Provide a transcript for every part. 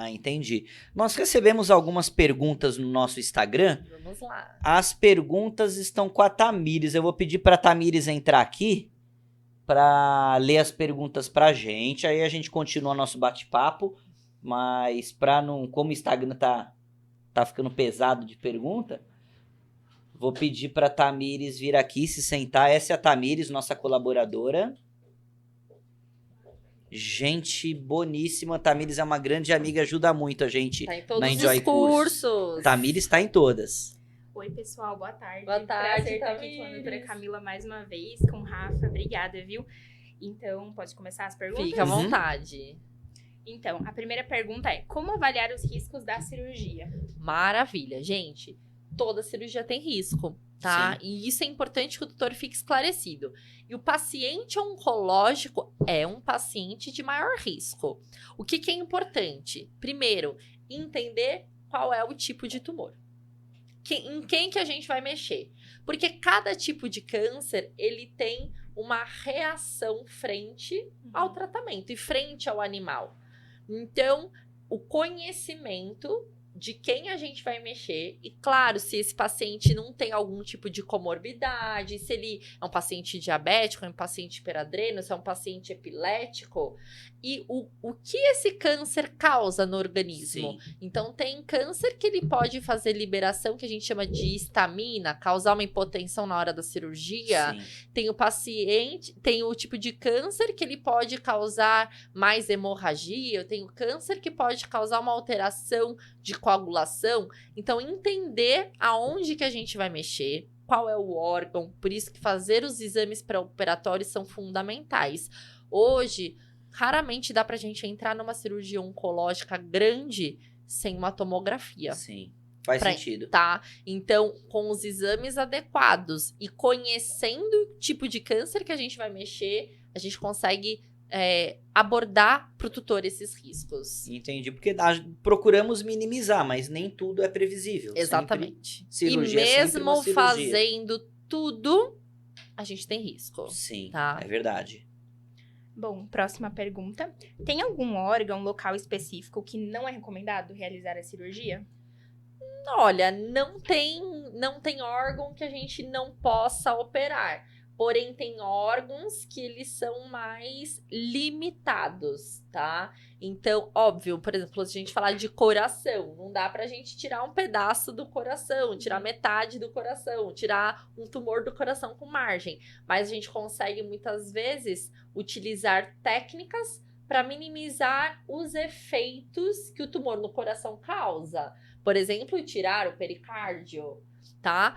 Ah, entendi. Nós recebemos algumas perguntas no nosso Instagram. Vamos lá. As perguntas estão com a Tamires. Eu vou pedir para a Tamires entrar aqui para ler as perguntas pra gente. Aí a gente continua nosso bate-papo. Mas para não, como o Instagram tá ficando pesado de pergunta, vou pedir para a Tamires vir aqui se sentar. Essa é a Tamires, nossa colaboradora. Gente boníssima. Tamires é uma grande amiga, ajuda muito a gente Tá em na todos Enjoy os cursos. Tamires está em todas. Oi, pessoal, boa tarde. Boa tarde, Prazer estar aqui com a Tamires. doutora Camila mais uma vez, com o Rafa. Obrigada, viu? Então, pode começar as perguntas? Fica à vontade. Então, a primeira pergunta é: como avaliar os riscos da cirurgia? Maravilha. Gente, toda cirurgia tem risco, tá? Sim. E isso é importante que o doutor fique esclarecido. E o paciente oncológico é um paciente de maior risco. O que é importante? Primeiro, entender qual é o tipo de tumor. Em quem que a gente vai mexer? Porque cada tipo de câncer, ele tem uma reação frente ao tratamento e frente ao animal. Então, o conhecimento de quem a gente vai mexer, e claro, se esse paciente não tem algum tipo de comorbidade, se ele é um paciente diabético, é um paciente hiperadreno, se é um paciente epilético, e o que esse câncer causa no organismo. Sim. Então, tem câncer que ele pode fazer liberação, que a gente chama de histamina, causar uma hipotensão na hora da cirurgia. Sim. Tem o paciente, tem o tipo de câncer que ele pode causar mais hemorragia, tem o câncer que pode causar uma alteração de coagulação. Então, entender aonde que a gente vai mexer, qual é o órgão, por isso que fazer os exames pré-operatórios são fundamentais. Hoje, raramente dá pra gente entrar numa cirurgia oncológica grande sem uma tomografia. Sim. Faz sentido. Tá? Então, com os exames adequados e conhecendo o tipo de câncer que a gente vai mexer, a gente consegue abordar pro tutor esses riscos. Entendi, porque procuramos minimizar, mas nem tudo é previsível. Exatamente. Cirurgia E é sempre uma mesmo cirurgia. fazendo tudo, a gente tem risco. Sim, Tá. é verdade. Bom, próxima pergunta. Tem algum órgão, local específico que não é recomendado realizar a cirurgia? Olha, não tem órgão que a gente não possa operar. Porém, tem órgãos que eles são mais limitados, tá? Então, óbvio, por exemplo, se a gente falar de coração, não dá pra gente tirar um pedaço do coração, tirar metade do coração, tirar um tumor do coração com margem. Mas a gente consegue, muitas vezes, utilizar técnicas para minimizar os efeitos que o tumor no coração causa. Por exemplo, tirar o pericárdio, tá?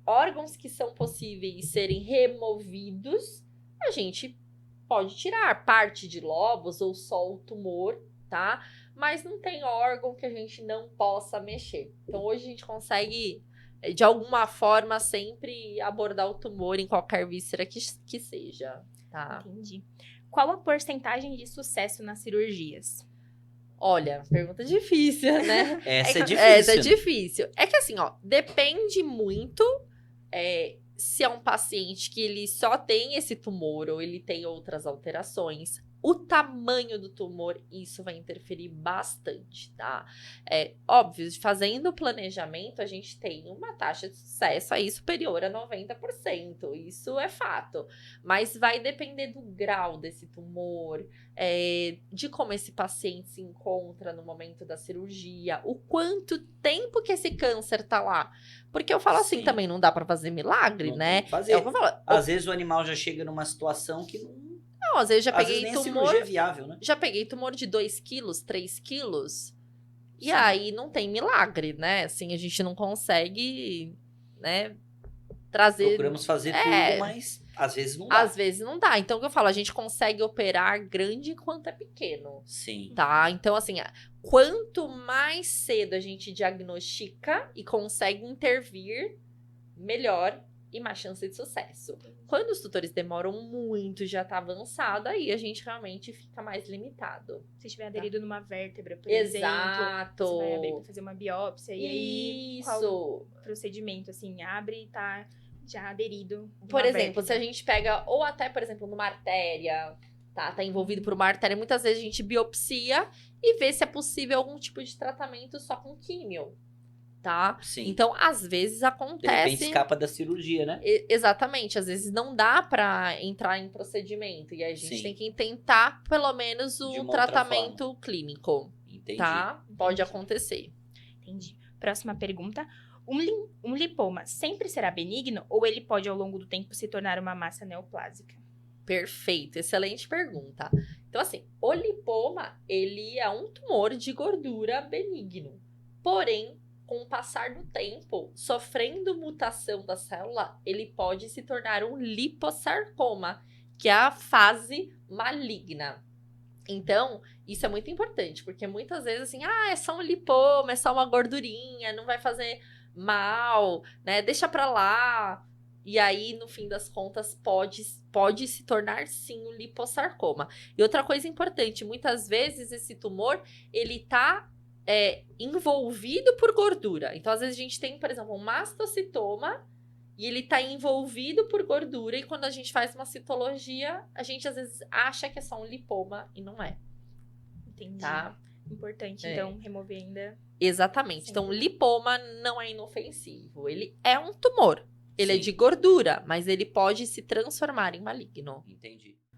Órgãos que são possíveis serem removidos, a gente pode tirar parte de lobos ou só o tumor, tá? Mas não tem órgão que a gente não possa mexer. Então, hoje a gente consegue, de alguma forma, sempre abordar o tumor em qualquer víscera que seja, tá? Entendi. Qual a porcentagem de sucesso nas cirurgias? Olha, pergunta difícil, né? Essa é difícil. Essa é difícil. É que assim, ó, depende muito se é um paciente que ele só tem esse tumor ou ele tem outras alterações. O tamanho do tumor, isso vai interferir bastante, tá? Óbvio, fazendo o planejamento, a gente tem uma taxa de sucesso aí superior a 90%. Isso é fato. Mas vai depender do grau desse tumor, de como esse paciente se encontra no momento da cirurgia, o quanto tempo que esse câncer tá lá. Porque eu falo assim Sim. também, não dá pra fazer milagre, Não né? tem que fazer. É o que eu falo. Às vezes o animal já chega numa situação que não... Não, às vezes já Às vezes peguei nem a tumor. cirurgia é viável, né? Já peguei tumor de 2 quilos, 3 quilos. E Sim. aí não tem milagre, né? Assim, a gente não consegue, né, trazer... Procuramos fazer tudo, mas às vezes não dá. Às vezes não dá. Então, o que eu falo, a gente consegue operar grande enquanto é pequeno, Sim. tá? Então, assim, quanto mais cedo a gente diagnostica e consegue intervir, melhor e mais chance de sucesso. Quando os tutores demoram muito, já tá avançado, aí a gente realmente fica mais limitado. Se estiver aderido numa vértebra, por Exato. exemplo, você vai abrir pra fazer uma biópsia e aí qual Isso. o procedimento, assim, abre e tá já aderido. Por numa exemplo, se a vértebra. gente pega, ou até, por exemplo, numa artéria, Tá envolvido por uma artéria. Muitas vezes a gente biopsia e vê se é possível algum tipo de tratamento só com químio, tá? Sim. Então, às vezes De repente acontece... escapa da cirurgia, né? Exatamente, às vezes não dá pra entrar em procedimento e aí a gente Sim. tem que tentar pelo menos De o uma outra tratamento clínico, Entendi. tá? Pode acontecer. Entendi. Próxima pergunta. Um lipoma sempre será benigno ou ele pode, ao longo do tempo, se tornar uma massa neoplásica? Perfeito, excelente pergunta. Então, assim, o lipoma, ele é um tumor de gordura benigno. Porém, com o passar do tempo, sofrendo mutação da célula, ele pode se tornar um liposarcoma, que é a fase maligna. Então, isso é muito importante, porque muitas vezes, assim, é só um lipoma, é só uma gordurinha, não vai fazer mal, né? Deixa pra lá. E aí, no fim das contas, pode se tornar, sim, um liposarcoma. E outra coisa importante, muitas vezes esse tumor, ele tá envolvido por gordura. Então, às vezes a gente tem, por exemplo, um mastocitoma e ele tá envolvido por gordura. E quando a gente faz uma citologia, a gente às vezes acha que é só um lipoma e não é, Entendi. tá? Importante, É. então, remover ainda. Exatamente. Sim. Então, lipoma não é inofensivo. Ele é um tumor. Ele é Sim. de gordura, mas ele pode se transformar em maligno. Entendi.